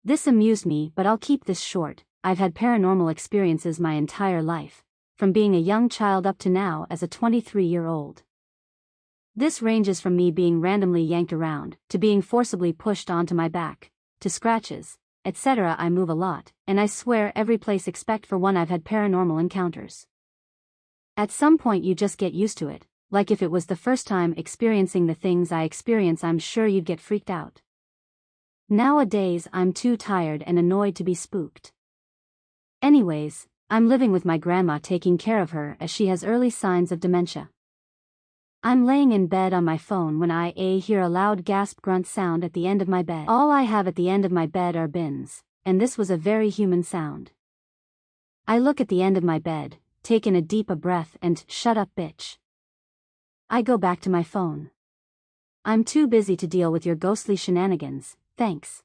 This amused me, but I'll keep this short. I've had paranormal experiences my entire life, from being a young child up to now as a 23-year-old. This ranges from me being randomly yanked around, to being forcibly pushed onto my back, to scratches, etc. I move a lot, and I swear every place except for one I've had paranormal encounters. At some point you just get used to it, like if it was the first time experiencing the things I experience, I'm sure you'd get freaked out. Nowadays I'm too tired and annoyed to be spooked. Anyways, I'm living with my grandma taking care of her as she has early signs of dementia. I'm laying in bed on my phone when I hear a loud gasp grunt sound at the end of my bed. All I have at the end of my bed are bins, and this was a very human sound. I look at the end of my bed, take in a deep breath and, shut up bitch. I go back to my phone. I'm too busy to deal with your ghostly shenanigans, thanks.